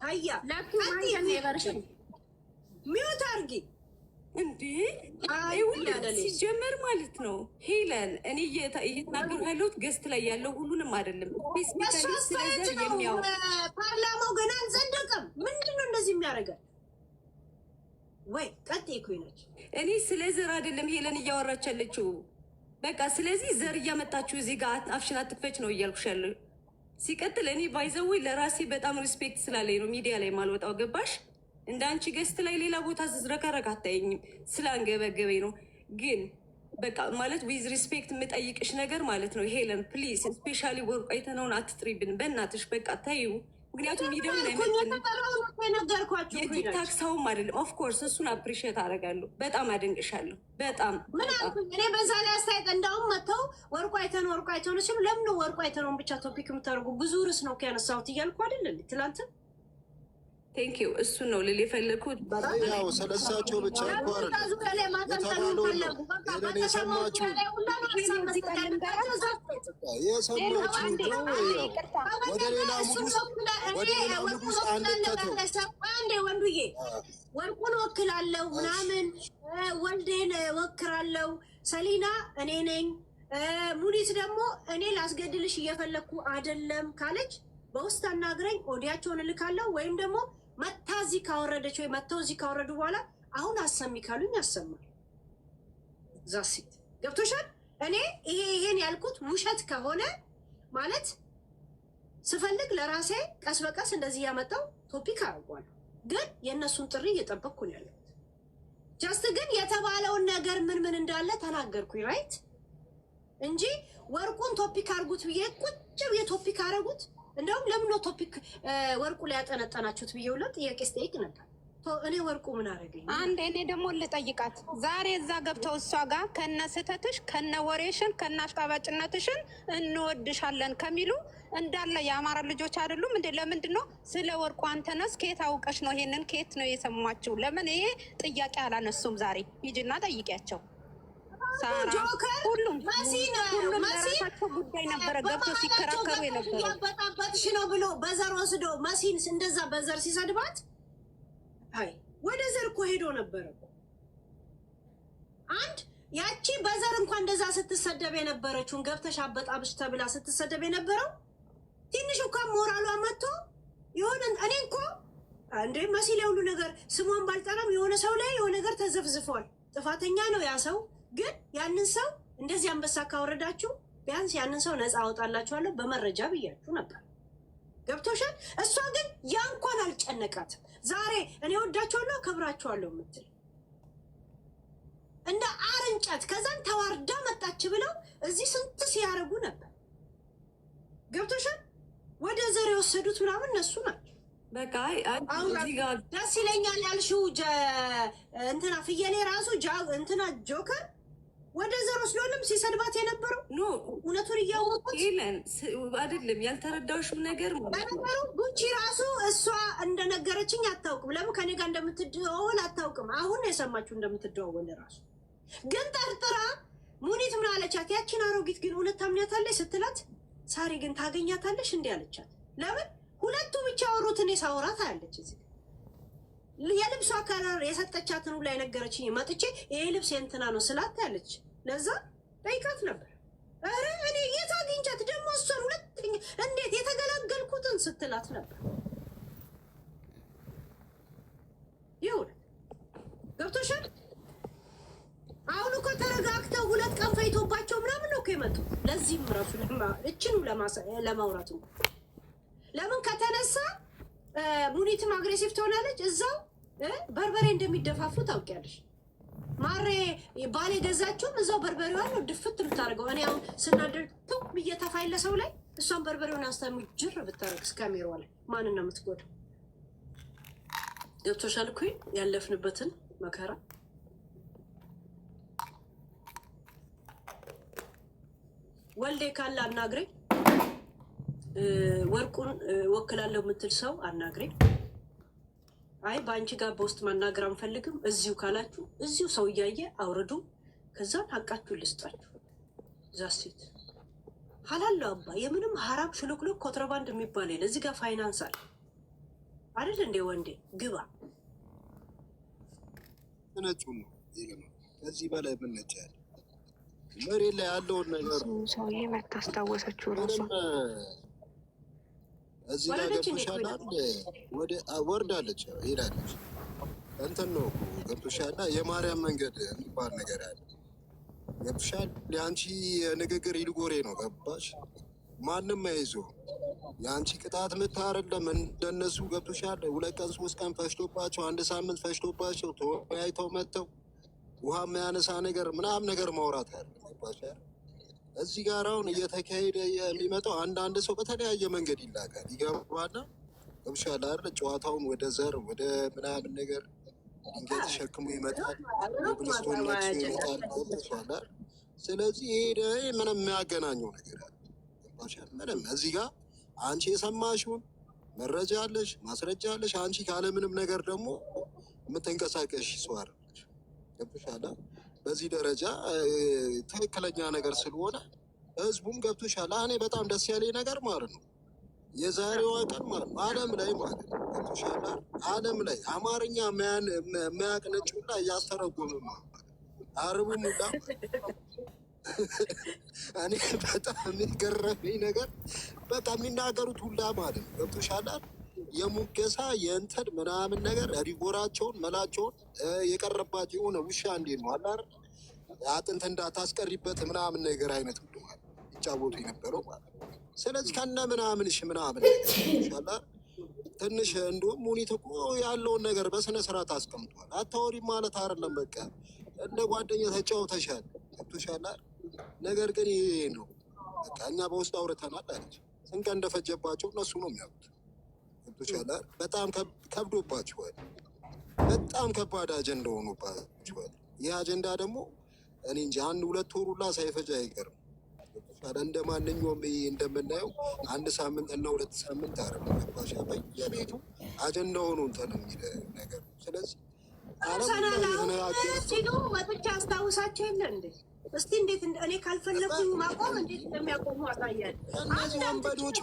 አያ ሚውት አርጊ እንዴ ሲጀመር ማለት ነው። ሄለን እኔ እየተናገሩ ያለሁት ገስት ላይ ያለው ሁሉንም አይደለም። ስፔሲፊካሊ ስለዘር የሚያወራ ፓርላማው ገና አልጸደቀም። ምንድነው እንደዚህ የሚያደርገው? ወይ ቀጥይ እኮ ነች። እኔ ስለ ዘር አይደለም ሄለን እያወራች ያለችው። በቃ ስለዚህ ዘር እያመጣችሁ እዚህ ጋር አፍሽን አትክፈች ነው እያልኩሽ ያለው። ሲቀጥል እኔ ባይዘዌ ለራሴ በጣም ሪስፔክት ስላለኝ ነው ሚዲያ ላይ ማልወጣው። ገባሽ? እንደ አንቺ ገስት ላይ ሌላ ቦታ ዝዝረከረክ አታየኝም። ስላንገበገበኝ ነው። ግን በቃ ማለት ዊዝ ሪስፔክት የምጠይቅሽ ነገር ማለት ነው ሄለን ፕሊዝ፣ ስፔሻሊ ወርቁ አይተነውን አትጥሪብን በእናትሽ። በቃ ታዩ። ምክንያቱም ሚዲያውን የቲክታክ ሰውም አይደለም። ኦፍኮርስ እሱን አፕሪሺየት አደርጋለሁ። በጣም አደንቅሻለሁ። በጣም ምን አልኩኝ እኔ በዛ ላይ አስተያየት እንዳውም መጥተው ወርቁ አይተነው ሲሉ ለምን ወርቁ አይተነውን ብቻ ቶፒክ የምታደርጉ? ብዙ ርዕስ ነው ያነሳሁት እያልኩ አይደል ትላንት። ቴንክ ዩ። እሱን ነው ልል የፈለግኩት። ያው ስለሳቸው ብቻ የሰማችሁ ወደ ሌላ ሙዱስ አንዴ ወንዱዬ ወርቁን ወክላለሁ ምናምን ወልዴን ወክራለሁ፣ ሰሊና እኔ ነኝ፣ ሙኒት ደግሞ እኔ ላስገድልሽ እየፈለግኩ አይደለም ካለች በውስጥ አናግረኝ፣ ኦዲያቸውን እልካለሁ። ወይም ደግሞ መታ እዚህ ካወረደች ወይ መተው እዚህ ካወረዱ በኋላ አሁን አሰሚ ካሉኝ ያሰማል። ዛሲት ገብቶሻል? እኔ ይሄን ያልኩት ውሸት ከሆነ ማለት ስፈልግ ለራሴ ቀስ በቀስ እንደዚህ ያመጣው ቶፒክ አድርጓለሁ። ግን የእነሱን ጥሪ እየጠበቅኩ ነው ያለሁት። ጀስት ግን የተባለውን ነገር ምን እንዳለ ተናገርኩኝ ራይት እንጂ ወርቁን ቶፒክ አድርጉት ብዬ ቁጭ ብዬ ቶፒክ አደረጉት። እንደውም ለምን ነው ቶፒክ ወርቁ ላይ ያጠነጠናችሁት ብዬ ሁሉ ጥያቄ ስጠይቅ ነበር። እኔ ወርቁ ምን አደረገኝ? አንድ እኔ ደግሞ ልጠይቃት ዛሬ እዛ ገብተው እሷ ጋር ከነ ስህተትሽ ከነ ወሬሽን ከነ አሽቃባጭነትሽን እንወድሻለን ከሚሉ እንዳለ የአማራ ልጆች አይደሉም እንዴ? ለምንድን ነው ስለ ወርቁ አንተነስ ከየት አውቀሽ ነው ይሄንን ከየት ነው የሰማችው? ለምን ይሄ ጥያቄ አላነሱም? ዛሬ ሂጂና ጠይቂያቸው። ሁሉም ለራሳቸው ጉዳይ ነበረ ገብቶ ሲከራከሩ የነበረው። ያበጣበጥሽ ነው ብሎ በዘር ወስዶ መሲን እንደዛ በዘር ሲሰድባት አይ ወደ ዘር እኮ ሄዶ ነበረ። አንድ ያቺ በዘር እንኳን እንደዛ ስትሰደብ የነበረችውን ገብተሽ አበጣብሽ ተብላ ስትሰደብ የነበረው ትንሽ እንኳን ሞራሏ መጥቶ የሆነ እኔ እኮ እንዴ መሲ ላይ ሁሉ ነገር ስሟን ባልጠራም የሆነ ሰው ላይ የሆነ ነገር ተዘፍዝፏል። ጥፋተኛ ነው ያ ሰው። ግን ያንን ሰው እንደዚህ አንበሳ ካወረዳችሁ ቢያንስ ያንን ሰው ነፃ አወጣላችኋለሁ በመረጃ ብያችሁ ነበር። ገብቶሻል? እሷ ግን ያ እንኳን አልጨነቃትም። ዛሬ እኔ ወዳችኋለሁ አከብራችኋለሁ የምትል እንደ አርንጨት ከዛን ተዋርዳ መጣች ብለው እዚህ ስንት ሲያደርጉ ነበር። ገብቶሻል? ወደ ዘር የወሰዱት ምናምን እነሱ ናቸው። በቃ ደስ ይለኛል ያልሽው እንትና ፍየሌ ራሱ እንትና ጆከር ወደ ዘር ወስዶንም ሲሰድባት የነበረው ኖ እውነቱን እያወቁት አይደለም። ያልተረዳሽው ነገር ነገሩ ጉቺ ራሱ እሷ እንደነገረችኝ አታውቅም። ለምን ከኔ ጋር እንደምትደዋወል አታውቅም። አሁን የሰማችሁ እንደምትደዋወል ራሱ ግን ጠርጥራ ሙኒት ምን አለቻት? ያችን አሮጊት ግን እውነት ታምኛታለች ስትላት ሳሪ ግን ታገኛታለሽ እንዲህ አለቻት። ለምን ሁለቱ ብቻ አወሩት? እኔ ሳወራት አያለች እዚህ የልብሷ ከለር የሰጠቻትን ሁላ የነገረችኝ መጥቼ ይሄ ልብስ የእንትና ነው ስላት ያለች። ለዛ ጠይቃት ነበር። ኧረ እኔ የት አግኝቻት ደግሞ እሷን ሁለተኛ እንዴት የተገላገልኩትን ስትላት ነበር። ይሁን ገብቶሻል? አሁን እኮ ተረጋግተው ሁለት ቀን ፈይቶባቸው ምናምን ነው እኮ የመጡ። ለዚህም ራሱ እችኑ ለማውራት ነው። ለምን ከተነሳ ሙኒትም አግሬሲቭ ትሆናለች። እዛው በርበሬ እንደሚደፋፉ ታውቂያለሽ። ማሬ ባል የገዛችውም እዛው በርበሬዋን ነው ድፍት ብታደርገው። እኔ አሁን ስናደር ቱ ብዬ ተፋይለ ሰው ላይ እሷን በርበሬውን አስተሚ ጅር ብታደርግ እስከሚሯ ላይ ማንን ነው የምትጎዳው? ገብቶሻል እኮ ያለፍንበትን መከራ። ወልዴ ካለ አናግረኝ። ወርቁን ወክላለሁ የምትል ሰው አናግረኝ። አይ በአንቺ ጋር በውስጥ ማናገር አንፈልግም እዚሁ ካላችሁ እዚሁ ሰው እያየ አውርዱ። ከዛን ሀቃችሁ ልስጣችሁ። ዛሴት ሀላለው አባ የምንም ሀራም ሽልክልክ ኮንትሮባንድ የሚባል የለ። እዚህ ጋር ፋይናንስ አለ። አይደል እንዴ? ወንዴ ግባ ነጩ ነው ይገርም። ከዚህ በላይ ምን ነጭ ያለ መሬት ላይ ያለውን ነገር ሰውዬ መታስታወሰችው ራሱ እዚህ ላይ ገብቶሻል አይደል? ወደ ወርዳለች ሄዳለች። እንትን ነው ገብቶሻል። የማርያም መንገድ የሚባል ነገር አለ ገብቶሻል። የአንቺ ንግግር ይልጎሬ ነው ገባሽ? ማንም አይዞ የአንቺ ቅጣት ምት አይደለም እንደነሱ ገብቶሻል። 2 ቀን 3 ቀን ፈሽቶባቸው 1 ሳምንት ፈሽቶባቸው ተወያይተው መጥተው ውሃ የሚያነሳ ነገር ምናምን ነገር ማውራት አለ ገባሻል። እዚህ ጋር አሁን እየተካሄደ የሚመጣው አንዳንድ ሰው በተለያየ መንገድ ይላካል ይገባና ገብቶሻል አይደል? ጨዋታውን ወደ ዘር ወደ ምናምን ነገር ድንጋይ ተሸክሞ ይመጣል፣ ብልስቶን ነክሶ ይመጣል ገብቶሻል። ስለዚህ ይሄ ምንም የሚያገናኘው ነገር አለ ገባሻል። ምንም እዚህ ጋር አንቺ የሰማሽውን መረጃ አለሽ ማስረጃ አለሽ። አንቺ ካለምንም ነገር ደግሞ የምትንቀሳቀሽ ሰው አይደለሽ ገብቶሻል። በዚህ ደረጃ ትክክለኛ ነገር ስለሆነ ህዝቡም ገብቶሻል። እኔ በጣም ደስ ያለኝ ነገር ማለት ነው የዛሬዋ ቀን ማለት ነው ዓለም ላይ ማለት ነው ገብቶሻል። ዓለም ላይ አማርኛ የሚያውቅ ነጭ ሁላ እያስተረጎመ አረቡም ሁላ እኔ በጣም የሚገረመኝ ነገር በቃ የሚናገሩት ሁላ ማለት ነው ገብቶሻል። የሙገሳ የእንትን ምናምን ነገር ሪጎራቸውን መላቸውን የቀረባቸው የሆነ ውሻ እንዴት ነው አላር አጥንት እንዳታስቀሪበት ምናምን ነገር አይነት ሁሉ ማለት ይጫወቱ የነበረው ማለት ነው። ስለዚህ ከነ ምናምንሽ ምናምን ሻላ ትንሽ እንዲሁም ሙኒት እኮ ያለውን ነገር በስነ ስርዓት አስቀምጧል። አታወሪ ማለት አይደለም በቃ እንደ ጓደኛ ተጫውተሻል ገብቶሻል። ነገር ግን ይሄ ነው በቃ እኛ በውስጥ አውርተናል አለች። ስንት ቀን እንደፈጀባቸው እነሱ ነው የሚያውቁት ገብቶሻል። በጣም ከብዶባቸዋል። በጣም ከባድ አጀንዳ ሆኖባቸዋል። ይህ አጀንዳ ደግሞ እኔ እንጂ 1-2 ወር ሁላ ሳይፈጅ አይቀርም ገብቶሻል። እንደ ማንኛውም እንደምናየው 1 ሳምንት እና 2 ሳምንት አይደለም ገባሽ። በየቤቱ አጀንዳ ሆኖ እንትን የሚል ነገር ነው። ስለዚህ ሲሉ ወጥቼ አስታውሳቸው የለ እንዴ? እስቲ እንዴት እኔ ካልፈለኩኝ ማቆም እንዴት እንደሚያቆሙ አሳያል። እነዚህ ወንበዴዎች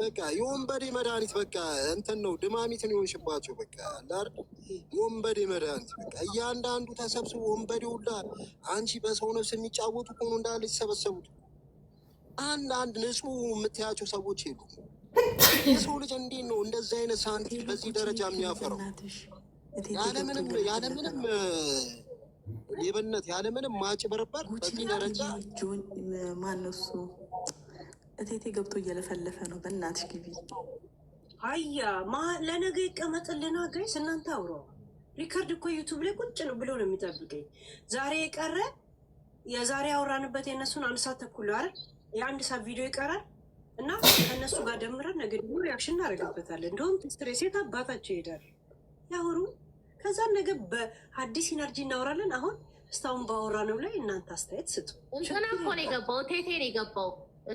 በቃ የወንበዴ መድኃኒት በቃ እንትን ነው ድማሚትን የሆንሽባቸው በቃ ላር የወንበዴ መድኃኒት በቃ እያንዳንዱ ተሰብስቦ ወንበዴ ሁላ አንቺ በሰው ነፍስ የሚጫወቱ ሆኖ እንዳለ የተሰበሰቡት አንድ ንጹህ የምትያቸው ሰዎች የሉ። የሰው ልጅ እንዴት ነው እንደዚህ አይነት ሳንቲም በዚህ ደረጃ የሚያፈራው? ያለምንም ሌብነት ያለምንም ማጭበርበር በዚህ ደረጃ ማነው እሱ? እቴቴ ገብቶ እየለፈለፈ ነው። በእናትሽ ግቢ። አያ ለነገ ይቀመጥልና ጋይስ እናንተ አውሮ ሪከርድ እኮ ዩቱብ ላይ ቁጭ ነው ብሎ ነው የሚጠብቀኝ። ዛሬ የቀረ የዛሬ ያወራንበት የእነሱን 1 ሰዓት ተኩል አይደል? የ1 ሰዓት ቪዲዮ ይቀራል እና ከእነሱ ጋር ደምረን ነገ ደግሞ ሪያክሽን እናደርግበታለን። እንደውም ስትሬሴት አባታቸው ይሄዳል ያወሩ። ከዛም ነገ በአዲስ ኢነርጂ እናወራለን። አሁን እስካሁን ባወራነው ላይ እናንተ አስተያየት ስጡ። እንትና እኮ ነው የገባው፣ ቴቴ ነው የገባው።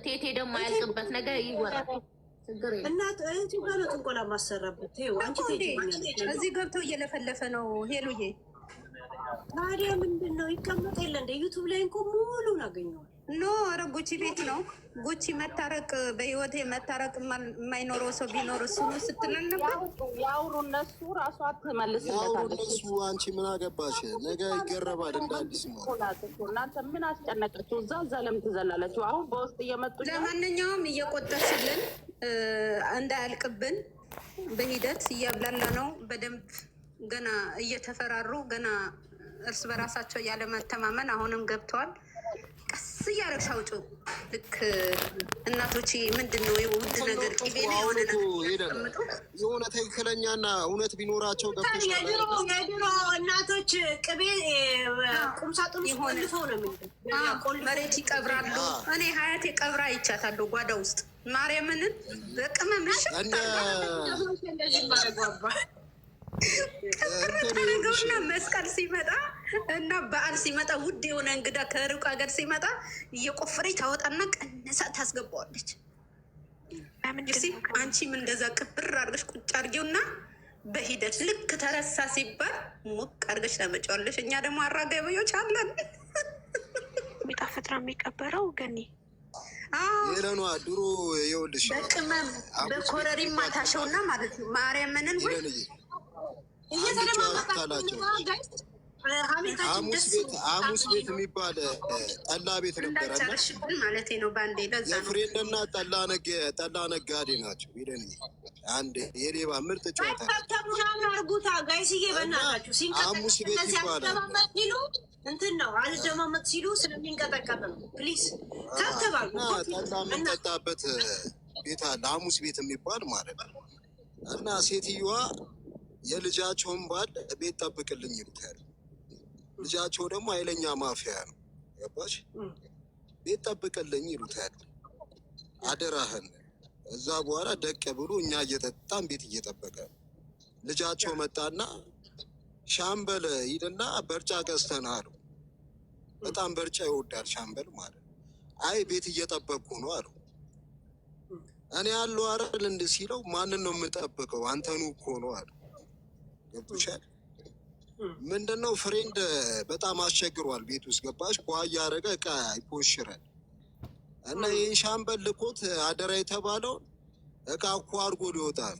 ቴቴ ደግሞ ያልቅበት ነገር ይወራል። እናት እህቱ ጋር ነው ጥንቆላ ማሰራበት። ይኸው አንቺ ቴቴ እዚህ ገብቶ እየለፈለፈ ነው ሄሉዬ። ታዲያ ምንድን ነው ይቀመጥ የለ እንደ ዩቱብ ላይ እንኮ ሙሉን አገኘዋል። ኖ ኧረ ጉቺ ቤት ነው። ጉቺ መታረቅ በህይወት መታረቅ የማይኖረው ሰው ቢኖር እሱ ስትለን ነበር። ያውሩ እነሱ ራሷ ትመልስለታለች። አንቺ ምን አገባሽ? ነገ ይገረባል እንደ አዲስ ነው። እናንተ ምን አስጨነቀችው? እዛ ለምን ትዘላለችው? አሁን በውስጥ እየመጡ ለማንኛውም እየቆጠችልን እንዳያልቅብን በሂደት እያብላላ ነው። በደንብ ገና እየተፈራሩ ገና እርስ በራሳቸው ያለመተማመን አሁንም ገብተዋል። ቀስ እያደረግሽ አውጪው። ልክ እናቶች ምንድን ነው ውድ ነገር ቅቤ የሆነ ትክክለኛና እውነት ቢኖራቸው ገብቶሽ የድሮ እናቶች ቅቤ ቁምሳጥን ቆልፈው ነው መሬት ይቀብራሉ። እኔ ሀያቴ ቀብራ አይቻታለሁ ጓዳ ውስጥ ማርያምንን በቅመምሽ እንደዚህ ማረጓባ ነገርና መስቀል ሲመጣ እና በዓል ሲመጣ ውድ የሆነ እንግዳ ከሩቅ ሀገር ሲመጣ እየቆፈረች ታወጣና ቀነሳ ታስገባዋለች። አንቺም እንደዛ ቅብር አድርገሽ ቁጭ አድርጌውና በሂደት ልክ ተረሳ ሲባል ሞቅ አድርገሽ ታመጫዋለሽ። እኛ ደግሞ አራጋቢዎች አለን። የሚጣፍጥ ነው የሚቀበረው ገኒ ሄለኗ ድሮ ይኸውልሽ በቅመም በኮረሪማ ታሸውና ማለት ነው። ማርያምንን ወይ እየተለማመጣላቸው ሐሙስ ቤት የሚባል ጠላ ቤት ነበረና ማለት ነው። ባንዴ ለዛ የፍሬንድና ጠላ ነጋዴ ናቸው። ሄለን አንድ የሌባ ምርጥ ጨዋታ ምናምን አርጉታ ጋይስዬ በእናታችሁ ሐሙስ ቤት ይባላል። ሲሉ እንትን ነው አልደማመጥ ሲሉ ስለሚንቀጠቀጥ ነው። ፕሊዝ ታተባሉ ጠላ የምንጠጣበት ቤት አለ ሐሙስ ቤት የሚባል ማለት ነው። እና ሴትዮዋ የልጃቸውን ባል ቤት ጠብቅልኝ ይሉታል። ልጃቸው ደግሞ ኃይለኛ ማፊያ ነው። ገባሽ? ቤት ጠብቅልኝ ይሉታል። አደራህን። እዛ በኋላ ደቅ ብሎ እኛ እየጠጣን ቤት እየጠበቀ ልጃቸው መጣና ሻምበል ሂድና በርጫ ገዝተን አሉ። በጣም በርጫ ይወዳል ሻምበል ማለት። አይ ቤት እየጠበቅኩ ነው አሉ። እኔ ያለው አይደል እንደ ሲለው ማንን ነው የምጠብቀው? አንተኑ እኮ ነው አሉ። ገብቶሻል? ምንድነው ፍሬንድ በጣም አስቸግሯል። ቤት ውስጥ ገባሽ? ቧ እያደረገ እቃ ይፖሽራል። እና ይህን ሻምበል ልኮት አደራ የተባለውን እቃ እኮ አድርጎ ሊወጣል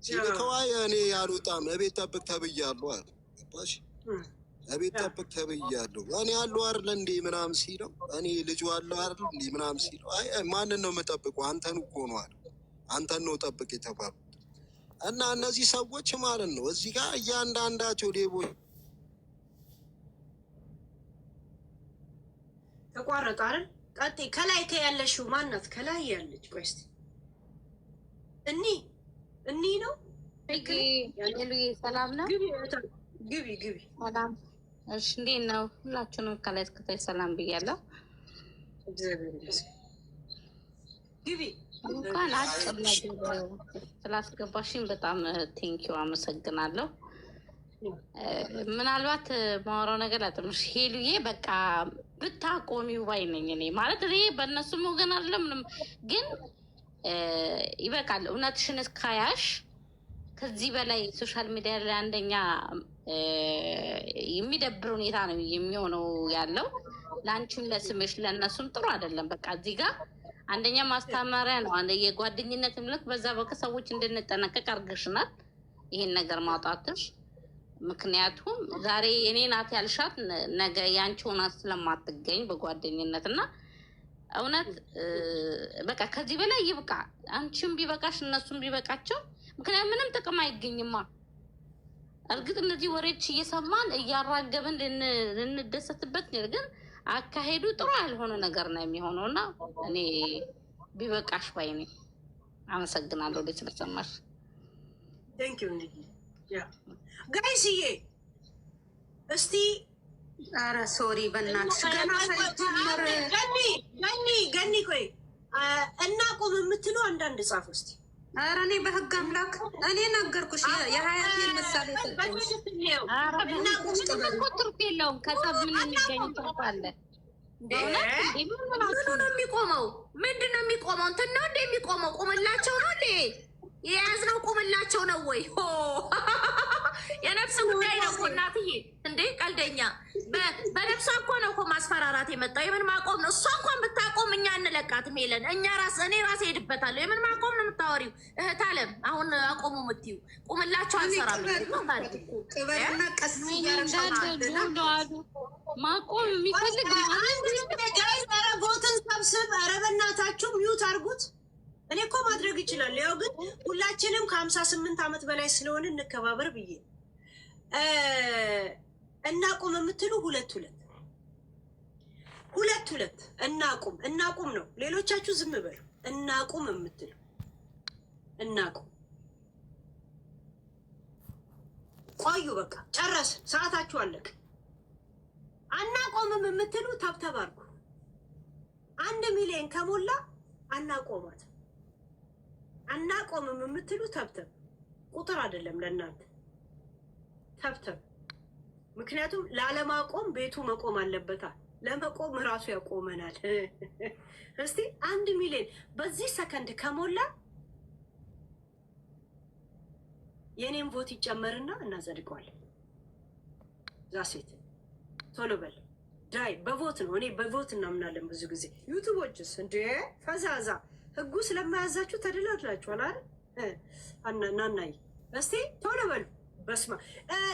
ሲልከዋ እኔ ያልወጣም እቤት ጠብቅ ተብያለሁ አለ። ገባሽ? እቤት ጠብቅ ተብያለሁ እኔ ያለው አይደል እንዴ ምናምን ሲለው እኔ ልጁ አለው አይደል እንዴ ምናምን ሲለው አይ ማንን ነው የምጠብቀው? አንተን እኮ ነው አለ። አንተን ነው ጠብቅ የተባሉ እና እነዚህ ሰዎች ማለት ነው እዚህ ጋር እያንዳንዳቸው ሌቦች ተቋረጠ አይደል? ቀጥይ። ከላይ ያለሽው ማናት? ከላይ ያለች ቆይ እስኪ እኒ ነው። ሰላም ነው። ግቢ ሰላም። እሺ እንዴት ነው? ሁላችሁንም ከላይ እስከታች ሰላም ብያለሁ። ግቢ እንኳን አጭር ነገር ስላስገባሽኝ በጣም ቴንኪው አመሰግናለሁ። ምናልባት ማወራው ነገር አጥምሽ ሄሉዬ በቃ ብታቆሚው ባይ ነኝ እኔ ማለት እኔ በእነሱም ወገን አይደለም ምንም ግን ይበቃል። እውነትሽን እስካያሽ ከዚህ በላይ ሶሻል ሚዲያ ላይ አንደኛ የሚደብር ሁኔታ ነው የሚሆነው ያለው። ለአንቺም ለስምሽ ለእነሱም ጥሩ አይደለም። በቃ እዚህ ጋር አንደኛ ማስተማሪያ ነው። የጓደኝነት ምልክ በዛ በቃ ሰዎች እንድንጠነቀቅ አድርገሽናል ይሄን ነገር ማውጣትሽ። ምክንያቱም ዛሬ እኔ ናት ያልሻት ነገ ያንቺ ሆና ስለማትገኝ በጓደኝነት እና እውነት በቃ ከዚህ በላይ ይብቃ። አንቺም ቢበቃሽ እነሱም ቢበቃቸው። ምክንያቱም ምንም ጥቅም አይገኝማ። እርግጥ እነዚህ ወሬዎች እየሰማን እያራገብን ልንደሰትበት ግን አካሄዱ ጥሩ ያልሆነ ነገር ነው የሚሆነው እና እኔ ቢበቃሽ ባይ ነኝ። አመሰግናለሁ ስለሰማሽ። ቴንኪው ጋይስዬ። እስቲ ኧረ ሶሪ በእናትሽ ገና ሳይጀመር ገኒ ቆይ እናቁም የምትሉ አንዳንድ ጻፍ እስቲ። ኧረ እኔ በህግ አምላክ እኔ ነገርኩሽ የሀያት ምሳሌ ትርፍ የለውም። ከጸብ ምን የሚገኝ ትርፍ አለ? ምኑ ነው የሚቆመው? ምንድን ነው የሚቆመው? እንትን ነው እንደ የሚቆመው ቁምላቸው ነው እንዴ የያዝነው? ቁምላቸው ነው ወይ? የነፍስ ጉዳይ ነው እኮ እናትዬ። እንዴ ቀልደኛ በነፍሷ እኮ ነው እኮ ማስፈራራት የመጣው። የምን ማቆም ነው? እሷ እንኳን ብታቆም እኛ እንለቃትም የለን እኔ ራሴ ሄድበታለሁ። የምን ማቆም ነው የምታወሪው? እህት አለም አሁን አቆሙ የምትዩ ቁምላቸው አንሰራም። ቅበልና ቀስ ማቆም የሚፈልግ ቦትን ሰብስብ። ኧረ በእናታችሁ ሚዩት አድርጉት። እኔ እኮ ማድረግ ይችላል። ያው ግን ሁላችንም ከ58 ዓመት በላይ ስለሆነ እንከባበር ብዬ እናቁም የምትሉ ሁለት እናቁም ነው። ሌሎቻችሁ ዝም በሉ። እናቁም የምትሉ እናቁም። ቆዩ በቃ ጨረስን። ሰዓታችሁ አለቅ። አናቆምም የምትሉ ተብተብ አድርጉ። 1 ሚሊዮን ከሞላ አናቆማት። አናቆምም የምትሉ ተብተብ ቁጥር አይደለም ለእናንተ ተብተብ። ምክንያቱም ላለማቆም ቤቱ መቆም አለበታል። ለመቆም እራሱ ያቆመናል። እስቲ 1 ሚሊዮን በዚህ ሰከንድ ከሞላ የኔም ቮት ይጨመርና እናጸድቀዋለን። ዛሴት ቶሎ በል ዳይ በቮት ነው። እኔ በቮት እናምናለን ብዙ ጊዜ። ዩቱቦችስ እንዴ ፈዛዛ ህጉ ስለማያዛችሁ ተደላድላችኋል አይደል? ናናይ እስቲ ቶሎ በሉ። በስማ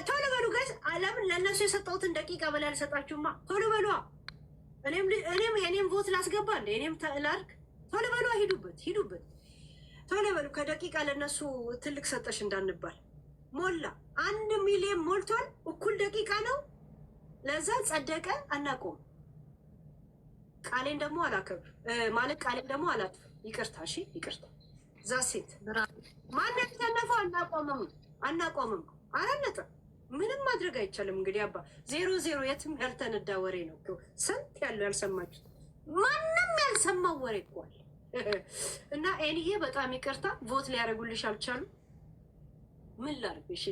ቶሎ በሉ ጋይስ። ለምን ለእነሱ የሰጠሁትን ደቂቃ በላይ አልሰጣችሁማ? ቶሎ በሉ። እኔም የኔም ቮት ላስገባ እንደ እኔም ላድርግ። ቶሎ በሉ። ሂዱበት ቶሎ በሉ። ከደቂቃ ለእነሱ ትልቅ ሰጠሽ እንዳንባል። ሞላ 1 ሚሊዮን ሞልቷል። እኩል ደቂቃ ነው። ለዛ ጸደቀ። አናቆም። ቃሌን ደግሞ አላከብር ማለት ቃሌን ደግሞ አላጥፍ። ይቅርታ እሺ፣ ይቅርታ። ዛ ሴት ማን ያተነፈው? አናቆምም። አራነጠ ምንም ማድረግ አይቻልም። እንግዲህ አባ 0-0 የትም ያልተነዳ ወሬ ነው። ስንት ያለው ያልሰማችሁ ማንም ያልሰማው ወሬ እኮ አለ። እና ኤንዬ በጣም ይቅርታ ቮት ሊያደርጉልሽ አልቻሉ። ምን ላድርግ? እሺ